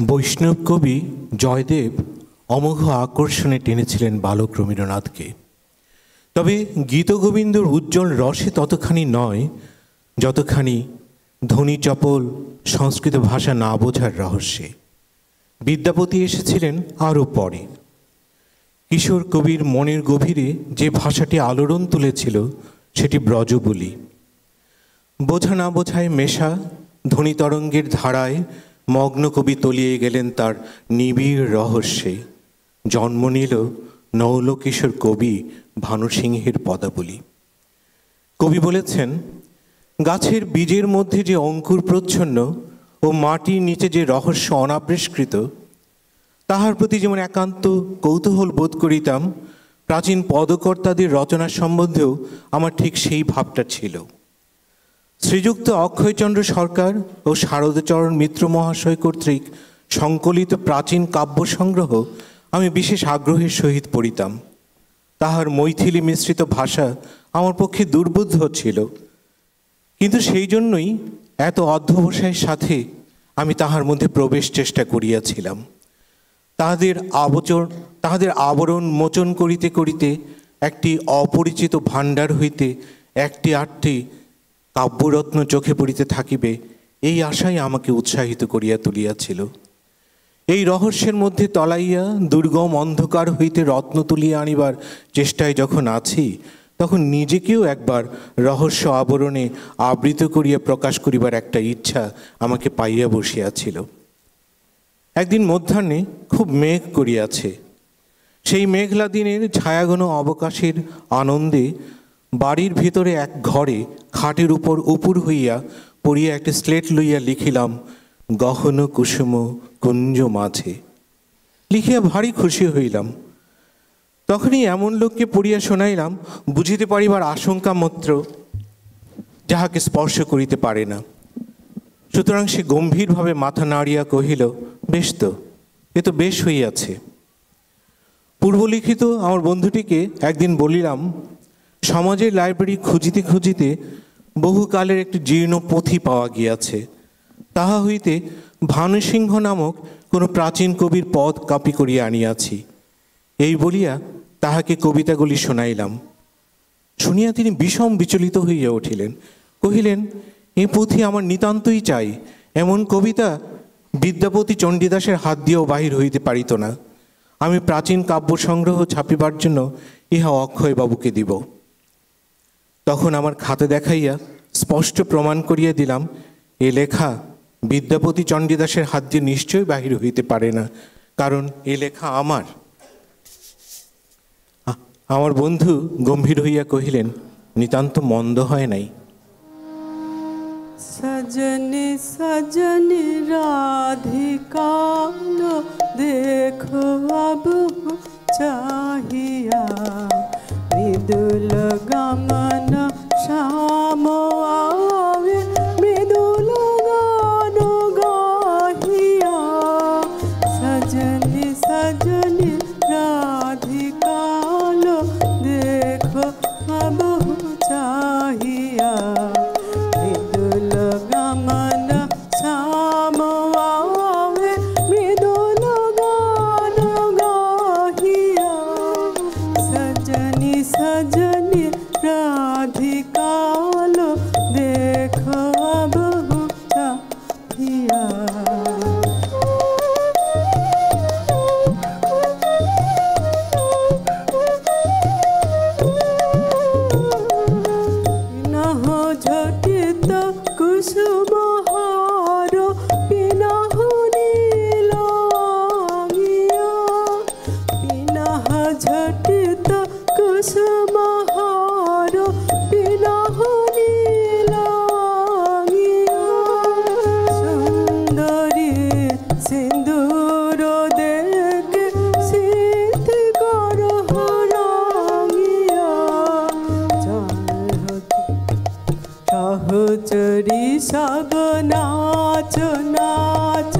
বৈষ্ণব কবি জয়দেব অমোঘ আকর্ষণে টেনেছিলেন বালক রবীন্দ্রনাথকে। তবে গীতগোবিন্দর উজ্জ্বল রসে ততখানি নয় যতখানি ধ্বনি চপল সংস্কৃত ভাষা না বোঝার রহস্যে। বিদ্যাপতি এসেছিলেন আরও পরে। কিশোর কবির মনের গভীরে যে ভাষাটি আলোড়ন তুলেছিল সেটি ব্রজবুলি। বোঝা না বোঝায় মেশা ধ্বনিতরঙ্গের ধারায় মগ্ন কবি তলিয়ে গেলেন তার নিবিড় রহস্যে। জন্ম নিল নৌলকিশোর কবি ভানুসিংহের পদাবলী। কবি বলেছেন, গাছের বীজের মধ্যে যে অঙ্কুর প্রচ্ছন্ন ও মাটির নিচে যে রহস্য অনাবিষ্কৃত, তাহার প্রতি যেমন একান্ত কৌতূহল বোধ করিতাম, প্রাচীন পদকর্তাদের রচনা সম্বন্ধেও আমার ঠিক সেই ভাবটা ছিল। শ্রীযুক্ত অক্ষয়চন্দ্র সরকার ও শারদচরণ মিত্র মহাশয় কর্তৃক সংকলিত প্রাচীন কাব্য সংগ্রহ আমি বিশেষ আগ্রহের সহিত পড়িতাম। তাহার মৈথিলী মিশ্রিত ভাষা আমার পক্ষে দুর্বোধ্য ছিল, কিন্তু সেই জন্যই এত অধ্যবসায়ের সাথে আমি তাহার মধ্যে প্রবেশ চেষ্টা করিয়াছিলাম। তাহাদের আবরণ মোচন করিতে করিতে একটি অপরিচিত ভাণ্ডার হইতে একটি আটটি কাব্যরত্ন চোখে পড়িতে থাকিবে, এই আশাই আমাকে উৎসাহিত করিয়া তুলিয়াছিল। এই রহস্যের মধ্যে তলাইয়া দুর্গম অন্ধকার হইতে রত্ন তুলিয়া আনিবার চেষ্টায় যখন আছি, তখন নিজেকেও একবার রহস্য আবরণে আবৃত করিয়া প্রকাশ করিবার একটা ইচ্ছা আমাকে পাইয়া বসিয়াছিল। একদিন মধ্যাহ্নে খুব মেঘ করিয়াছে। সেই মেঘলা দিনের ছায়াঘন অবকাশের আনন্দে বাড়ির ভিতরে এক ঘরে খাটের উপর উপুর হইয়া পড়িয়া একটি স্লেট লইয়া লিখিলাম, গহন কুসুম কুঞ্জ মাঝে। লিখিয়া ভারী খুশি হইলাম। তখনই এমন লোককে পড়িয়া শোনাইলাম বুঝিতে পারিবার আশঙ্কা মাত্র যাহাকে স্পর্শ করিতে পারে না। সুতরাং সে গম্ভীরভাবে মাথা নাড়িয়া কহিল, বেশ তো, এ তো বেশ হইয়াছে। পূর্বলিখিত আমার বন্ধুটিকে একদিন বলিলাম, সমাজের লাইব্রেরি খুঁজিতে খুঁজিতে বহুকালের একটি জীর্ণ পুঁথি পাওয়া গিয়াছে। তাহা হইতে ভানুসিংহ নামক কোনো প্রাচীন কবির পদ কপি করিয়া আনিয়াছি। এই বলিয়া তাহাকে কবিতাগুলি শোনাইলাম। শুনিয়া তিনি বিষম বিচলিত হইয়া উঠিলেন। কহিলেন, এ পুঁথি আমার নিতান্তই চাই। এমন কবিতা বিদ্যাপতি চণ্ডীদাসের হাত দিয়েও বাহির হইতে পারিত না। আমি প্রাচীন কাব্য সংগ্রহ ছাপিবার জন্য ইহা অক্ষয়বাবুকে দিব। তখন আমার খাতা দেখাইয়া স্পষ্ট প্রমাণ করিয়া দিলাম, এ লেখা বিদ্যাপতি চণ্ডীদাসের হাত দিয়ে নিশ্চয়ই বাহির হইতে পারে না, কারণ এ লেখা আমার। আমার বন্ধু গম্ভীর হইয়া কহিলেন, নিতান্ত মন্দ হয় নাই। সজনে সজনে রাধিকা দেখো আব চাহিয়া, মৃদুল গমন শ্যাম আবে মৃদুল গান গাহিয়া। সজনে সজনে রাধিকা দেখো আব চাহিয়া, মৃদুল গমন শ্যাম আবে মৃদুল গান গাহিয়া। সজনি সজনি রাধিকা দেখো আব চাহিয়া। ঝটিত কুসুম হার পিনাহ নীল অঙ্গিয়া, পিনাহ ঝটিত কুসুম হার পিনাহ নীল অঙ্গিয়া। সুন্দরী সিন্দুর দেখে সিদ্ধি কর রঙ্গিয়া। সহচরি সগ নাচ নাচ